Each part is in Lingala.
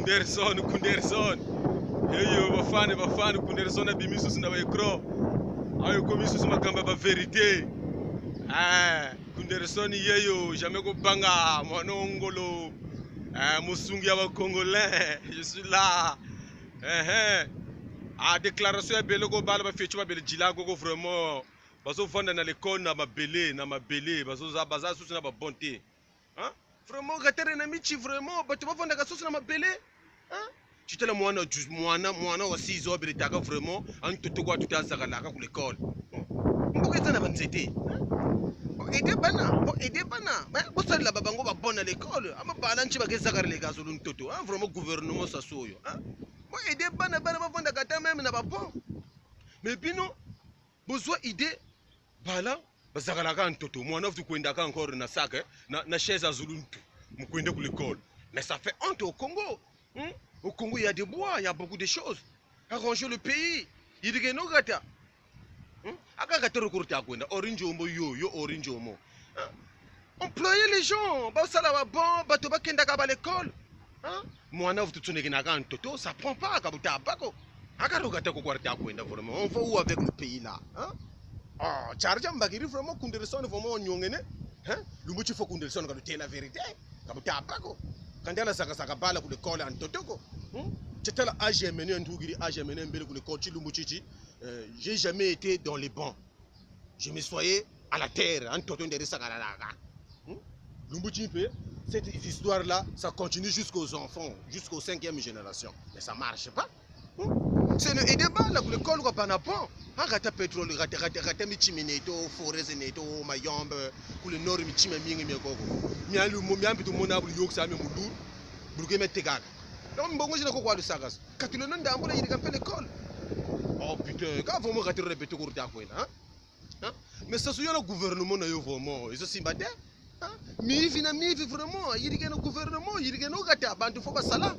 Kunderson. Yeyo bafana Kunderson abimisu na baikro. Ayo komisu makamba ba vérité. Ah, Kunderson yeyo jamais ko banga monongolo. Ah, musungi ya Congolais. Je suis là. Ah, déclaration ya bele ko bala ba fetu ba bele jilago ko vraiment. Bazo vanda na l'école na mabele bazo za baza susu na ba bonté. Hein? Vraiment gatere na michi vraiment bato ba vanda ka susu na mabele. Hein? Chitela mwana wa 6 ans bele taka vraiment an toto kwa tuta zakala ka ku l'école. Mboka tsana ba nzete. Aider bana. Bo sala ba bango ba bona l'école. Ama bala nchi ba ke zakara le gazo lu ntoto. Hein? Vraiment gouvernement sa soyo. Hein? Bo aider bana ba vanda ka ta même na ba bon. Mais bino besoin idée bala bazakalaka ntoto mwana futu kwendaka encore na sac na chaise azuluntu mkwende ku l'école. Mais ça fait honte au Congo. Hein? Au Congo il y a des bois, il y a beaucoup de choses. Arranger le pays. Il dit no gata. Aka gata rekurta kwenda orange omo yo orange omo. Employer les gens, ba sala ba bon bato ba kenda ka ba l'école. Hein? Mwana futu tsuneki na ka ntoto ça prend pas ka buta bako. Aka rogata ko kwarta kwenda vraiment. On va où avec le pays là? Hein? Oh, charge mbagiri vraiment Kunderson vraiment nyongene. Hein? Lumuchi fo Kunderson ka te la vérité. Ka buta bako. Kandela saka bala ku l'école en totoko. Tchetala AGMN ndugiri AGMN mbele ku l'école Lumuchi. J'ai jamais été dans les bancs. Je me soyais à la terre en toton de sakaraka. Lumuchi cette histoire là, ça continue jusqu'aux enfants, jusqu'aux 5e génération. Mais ça marche pas. C'est le débat là pour l'école quoi panapon. Agata pétrole gata michimeneto forest neto mayombe pour le nord michime mingi miekoko. Mialu miambi to mona bulu yoksa me mulu. Buluke metegaga. Donc mbongo jina ko kwa de sagas. Katilo nda ambola yidi kam l'école. Oh putain, quand vraiment gata répéter ko rta ko hein? Mais ça souyo le gouvernement na yo vraiment. Ils sont simbate. Mi vraiment, yidi ke no gouvernement, yidi ke no gata bantu fo basala.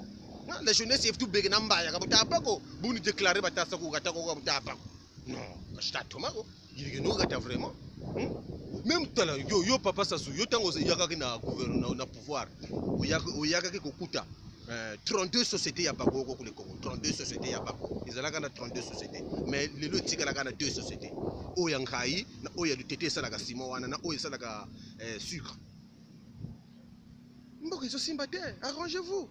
La jeunesse est tout big namba ya kabuta bako buni déclarer batasa ko gata ko kabuta bako non kashta tomako yiri no gata vraiment même tala yo papa sasu yo tango yaka na gouvernement na pouvoir o yaka ke kokuta 32 sociétés ya bako ko le Congo 32 sociétés ya bako izalaka na 32 sociétés mais lelo tikala kana 2 sociétés o ya ngai na o ya lutete sala ka simo wana na o ya sala ka sucre mboko zo simbate arrangez-vous.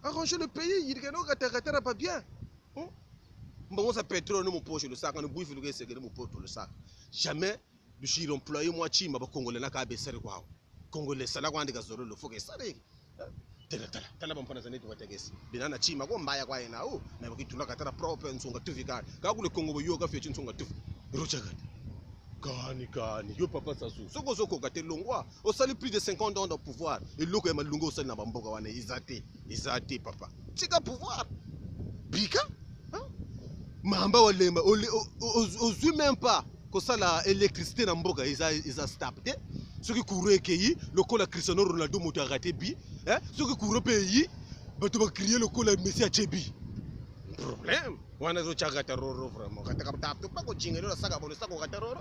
Arranger le pays, il y a pas bien. Bon, ça pétrole, nous, mon poche, le sac, on a bouffé le sac, mon poche, le sac. Jamais, je suis employé, moi, chi, ma Congolais, n'a qu'à baisser le quoi. Congolais, ça l'a guandé gazolo, le faut que ça règle. Tala bon pendant années, tu vas te gagner. Bien, na chi, ma go, mbaya quoi, na o, mais qui tu l'as qu'à propre, un son gâteau vigal. Quand le Congo, yoga fait une son gâteau. Rochagat. Kani, yo papa sasu. Soko gate longwa. Au salut plus de 50 ans de pouvoir. Et l'oko ema lungo sali na bamboka wane izate papa. Tika pouvoir. Bika? Hein? Mamba walema ozu même pas que ça la électricité na mboka isa stable. Ce qui courait keyi, le col Cristiano Ronaldo moto raté bi, hein? Ce qui courait pays, bato ba crier le col Messi a chebi. Problème. Wana zo chagata roro vraiment. Kata kapta to pa ko jingelo saka bolo saka kata roro.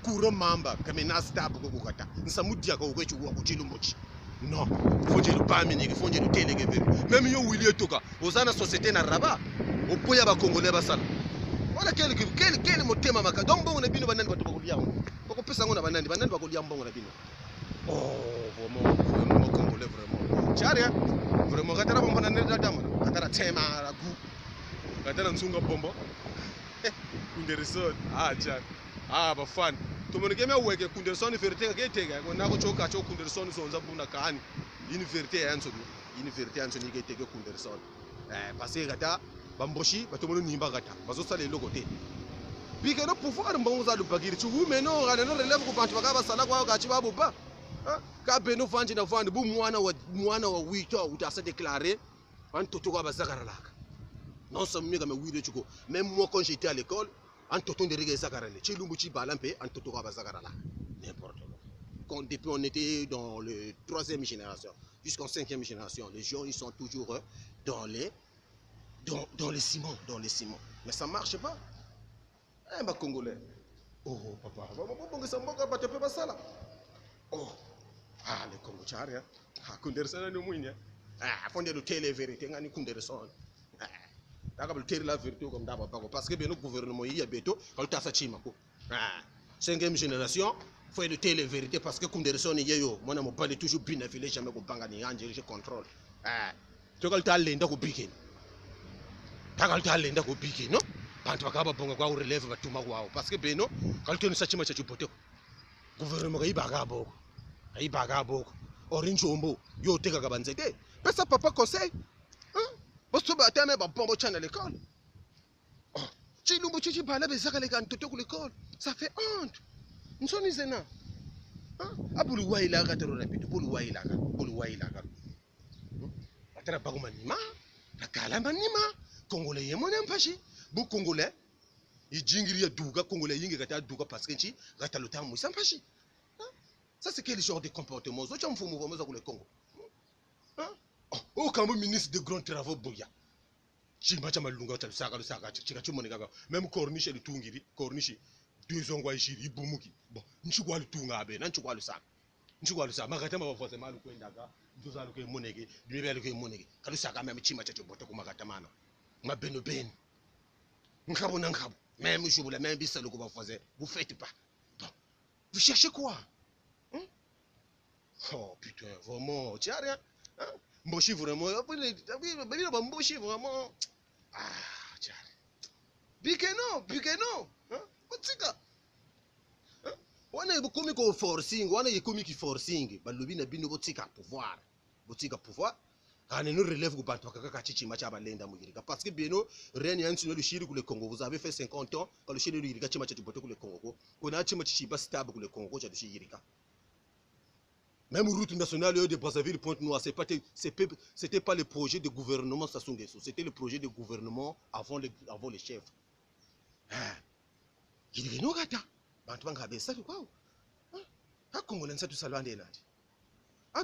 Kuro mamba kame na stable ko kata. Nsamudia ko kwechu wa kuchilu mochi. Non, fonje le pas miniki, fonje le télé que même yo Willie toka, ozana société na raba. Opoya ba Congolais basala. Wala quel motema maka. Donc bon na bino banani bato bakolia. Bako pesa ngona banani bakolia mbongo na bino. Oh, vraiment Congolais vraiment. Charia, vraiment katara bomba na nenda dama. Katara tema la gu. Katara nsunga bombo. Kunderson, chat. Bafan. Tumonekeme weke Kunderson vérité ketega. Ko nako choka cho Kunderson zonza buna kani. Une vérité yanso. Une vérité yanso ni ketege Kunderson. Parce que kata bamboshi batomono nimba kata. Bazo sala eloko te. Bika no pouvoir mbongo za lubagiri tu mais non ngana no relève ko bantu bakaba sala kwa kachi babu ba. Ka beno vanji na vandu bu mwana wa 8 ans utasa déclarer en toto kwa bazakara laka. Non sommes mieux comme 8 chuko. Même moi quand j'étais à l'école en toto de rega zakarale. Chilumbuchi balampe en toto kwa bazakara laka. N'importe quoi. Quand depuis on était dans le 3e génération jusqu'en 5e génération, les gens ils sont toujours dans les ciments, Mais ça marche pas. Bah Congolais. Oh papa, bon ça mboka ba te pas ça là. Oh. Les Congo charia. Kunderson no muinya. fonde le télé vérité ngani kundere son daga le télé la vérité comme d'abord parce que bien le gouvernement il y a beto quand ta sa chima ko 5e génération faut le télé vérité parce que kundere son yeyo mona mo bali toujours bien affilé jamais ko banga ni anje je contrôle to kal ta lenda ko bikin tagal ta lenda ko bikin no bantu bakaba bonga kwa relève batuma kwao parce que beno kal to ni sa chima cha chipote gouvernement yi baga boko orange ombo yo teka ka banzete pesa papa conseil boso ba tame ba bombo chana l'école chilumbu chichi bala bezaka les kantoto ku l'école ça fait honte nsoni zena abulu waila ka tero rapide bulu waila ka atara ba manima takala manima congolais yemona mpashi bu congolais ijingiri ya duga congolais yingi kata duga parce que nchi gata lotamu sampashi. Ça, c'est quel genre de comportement? Vous avez un mouvement dans le Congo. Oh, quand même, ministre de grands travaux, Boya. Même Corniche et le Tungiri, Corniche, 2 ans, Guaychiri, Bumuki. Bon, nous avons le Tungabe, nous avons le sac. Nous avons le sac. Magatama va forcément le Kwendaga, nous avons le Monégé, nous avons le Monégé. Quand le sac a même Chimacha, Magatamana. Ma ben. Nkabo Nankabo. Même je vous la même bise le Gouvernement. Vous faites pas. Vous cherchez quoi? Oh putain, vraiment, tu as rien. Mboshi vraiment, Mboshi vraiment. Tu as rien. Bikeno. Otika. Wana yikomi ko forcing, wana yikomi ki forcing. Balobi na bino botika pouvoir. Botika pouvoir. Quand nous relève ku bantu kaka chichi macha balenda mugirika parce que bino rien yansi no le Chili ku le Congo. Vous avez fait 50 ans quand le Chili yirika chima chichi boto ku le Congo. On a chima chichi ba stable ku le Congo cha de yirika. Même route nationale de Brazzaville, Pointe-Noire, c'était pas le projet de gouvernement Sassou Nguesso, c'était le projet de gouvernement avant les chefs. Il est venu gata. Bantu ngabe ça quoi? Congolais ça tout ça loin de là.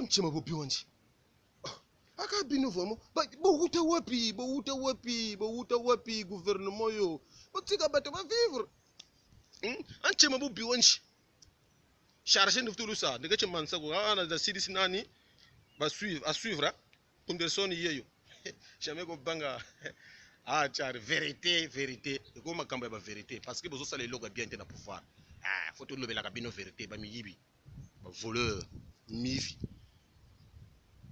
Chima bobionji. Bino vraiment. Bouta wapi gouvernement yo. Botika bato va vivre. Chima bobionji. Chargé de tout ça, de que man sago ana da CDC nani va suivre comme des sons yeyo jamais go banga char vérité ko makamba ba vérité parce que bozo sala loga bien te na pouvoir faut to lobela ka bino vérité ba mi yibi ba voleur mifi